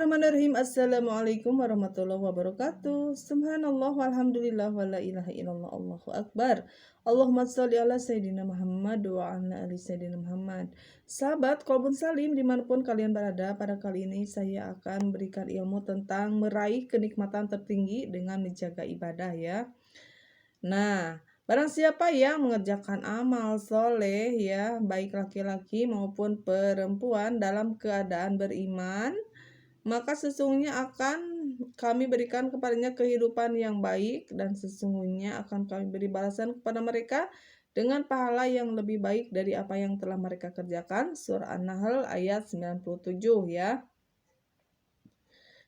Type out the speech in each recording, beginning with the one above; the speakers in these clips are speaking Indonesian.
Bismillahirrahmanirrahim. Assalamualaikum warahmatullahi wabarakatuh. Subhanallah walhamdulillah wa la ilaha illallah Allahu akbar. Allahumma sholli ala sayyidina Muhammad wa ala ali sayyidina Muhammad. Sahabat Kolbun Salim dimanapun kalian berada, pada kali ini saya akan berikan ilmu tentang meraih kenikmatan tertinggi dengan menjaga ibadah ya. Nah, barang siapa yang mengerjakan amal soleh ya, baik laki-laki maupun perempuan dalam keadaan beriman, maka sesungguhnya akan kami berikan kepadanya kehidupan yang baik, dan sesungguhnya akan kami beri balasan kepada mereka dengan pahala yang lebih baik dari apa yang telah mereka kerjakan. Surah An-Nahl ayat 97 ya.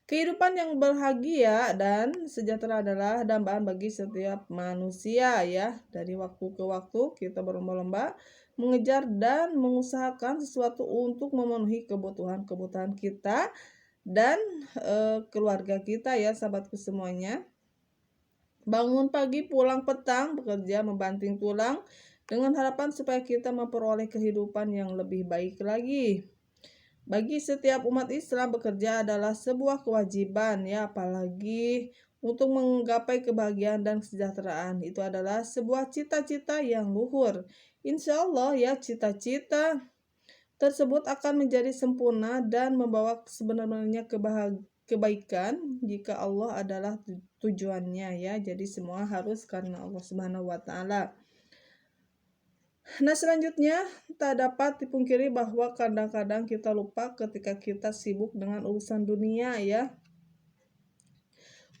Kehidupan yang bahagia dan sejahtera adalah dambaan bagi setiap manusia ya. Dari waktu ke waktu kita berlomba-lomba mengejar dan mengusahakan sesuatu untuk memenuhi kebutuhan-kebutuhan kita dan keluarga kita ya, sahabatku semuanya. Bangun pagi, pulang petang, bekerja membanting tulang dengan harapan supaya kita memperoleh kehidupan yang lebih baik lagi. Bagi setiap umat Islam, bekerja adalah sebuah kewajiban ya, apalagi untuk menggapai kebahagiaan dan kesejahteraan. Itu adalah sebuah cita-cita yang luhur. Insya Allah ya, cita-cita tersebut akan menjadi sempurna dan membawa sebenarnya kebaikan jika Allah adalah tujuannya ya. Jadi semua harus karena Allah Subhanahu wa taala. Nah, selanjutnya tak dapat dipungkiri bahwa kadang-kadang kita lupa ketika kita sibuk dengan urusan dunia ya.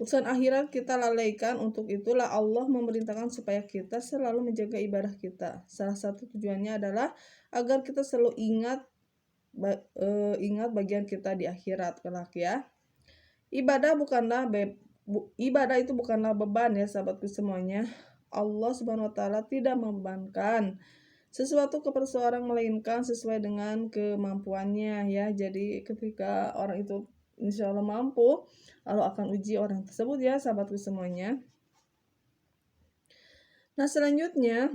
Urusan akhirat kita lalaikan. Untuk itulah Allah memerintahkan supaya kita selalu menjaga ibadah kita. Salah satu tujuannya adalah agar kita selalu ingat bagian kita di akhirat kelak ya. Ibadah itu bukanlah beban ya, sahabatku semuanya. Allah Subhanahu wa taala tidak membebankan sesuatu kepada seorang melainkan sesuai dengan kemampuannya ya. Jadi ketika orang itu insya Allah mampu, Allah akan uji orang tersebut ya, sahabatku semuanya. Nah, selanjutnya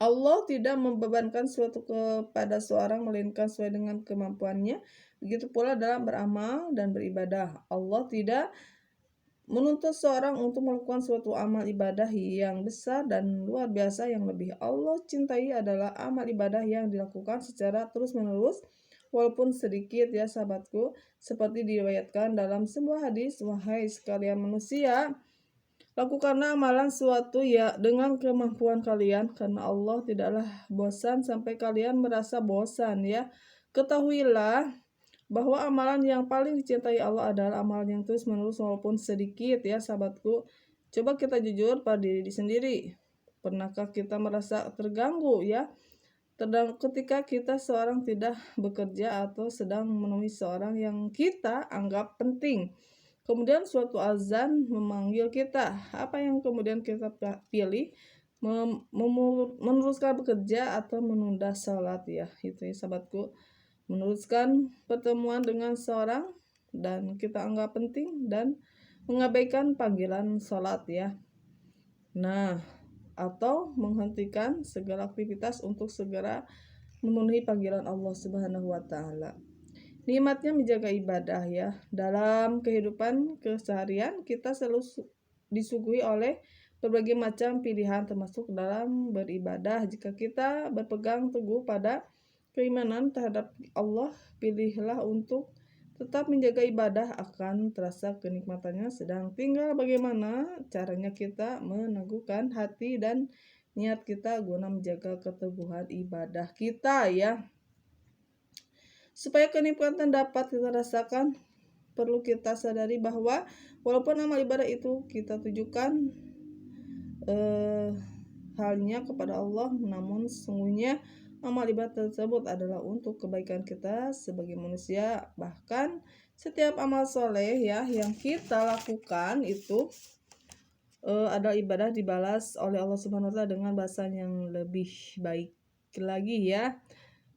Allah tidak membebankan sesuatu kepada seorang melainkan sesuai dengan kemampuannya. Begitu pula dalam beramal dan beribadah. Allah tidak menuntut seorang untuk melakukan suatu amal ibadah yang besar dan luar biasa. Yang lebih Allah cintai adalah amal ibadah yang dilakukan secara terus-menerus walaupun sedikit ya, sahabatku. Seperti diriwayatkan dalam sebuah hadis, wahai sekalian manusia, lakukanlah amalan suatu ya dengan kemampuan kalian, karena Allah tidaklah bosan sampai kalian merasa bosan ya. Ketahuilah bahwa amalan yang paling dicintai Allah adalah amalan yang terus menerus walaupun sedikit ya, sahabatku. Coba kita jujur pada diri sendiri. Pernahkah kita merasa terganggu ya ketika kita seorang tidak bekerja atau sedang menemui seorang yang kita anggap penting? Kemudian suatu azan memanggil kita. Apa yang kemudian kita pilih? Meneruskan bekerja atau menunda sholat ya. Itu ya, sahabatku. Meneruskan pertemuan dengan seorang dan kita anggap penting dan mengabaikan panggilan sholat ya. Nah, atau menghentikan segala aktivitas untuk segera memenuhi panggilan Allah Subhanahu wa taala. Nikmatnya menjaga ibadah ya. Dalam kehidupan keseharian kita selalu disuguhi oleh berbagai macam pilihan termasuk dalam beribadah. Jika kita berpegang teguh pada keimanan terhadap Allah, pilihlah untuk tetap menjaga ibadah, akan terasa kenikmatannya. Sedang tinggal bagaimana caranya kita meneguhkan hati dan niat kita guna menjaga keteguhan ibadah kita ya. Supaya kenikmatan dapat kita rasakan, perlu kita sadari bahwa walaupun amal ibadah itu kita tujukan halnya kepada Allah, namun sesungguhnya amal ibadah tersebut adalah untuk kebaikan kita sebagai manusia. Bahkan setiap amal soleh ya yang kita lakukan itu adalah ibadah dibalas oleh Allah Subhanahu wa taala dengan balasan yang lebih baik lagi ya.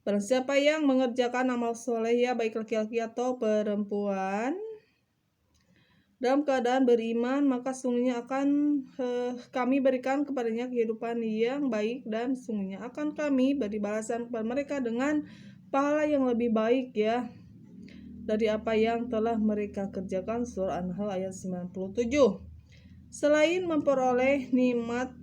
Barang siapa yang mengerjakan amal soleh ya, baik laki-laki atau perempuan, dalam keadaan beriman, maka sungguhnya akan kami berikan kepadanya kehidupan yang baik, dan sungguhnya akan kami beri balasan kepada mereka dengan pahala yang lebih baik ya. dari apa yang telah mereka kerjakan. Surah An-Nahl ayat 97. Selain memperoleh nikmat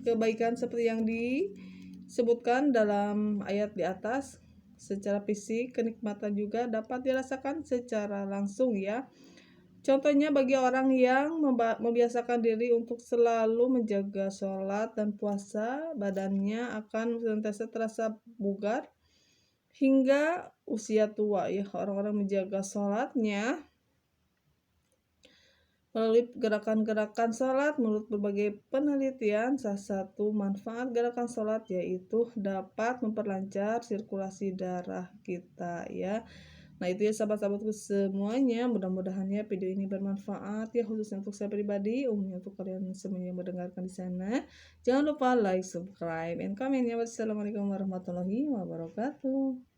kebaikan seperti yang disebutkan dalam ayat di atas, secara fisik kenikmatan juga dapat dirasakan secara langsung ya. Contohnya bagi orang yang membiasakan diri untuk selalu menjaga sholat dan puasa, badannya akan senantiasa terasa bugar hingga usia tua ya. Orang-orang menjaga sholatnya melalui gerakan-gerakan sholat. Menurut berbagai penelitian, salah satu manfaat gerakan sholat yaitu dapat memperlancar sirkulasi darah kita ya. Nah itu ya sahabat-sahabatku semuanya, mudah-mudahan ya video ini bermanfaat ya, khususnya untuk saya pribadi, umumnya untuk kalian semuanya yang mendengarkan di sana. Jangan lupa like, subscribe, and comment ya. Wassalamualaikum warahmatullahi wabarakatuh.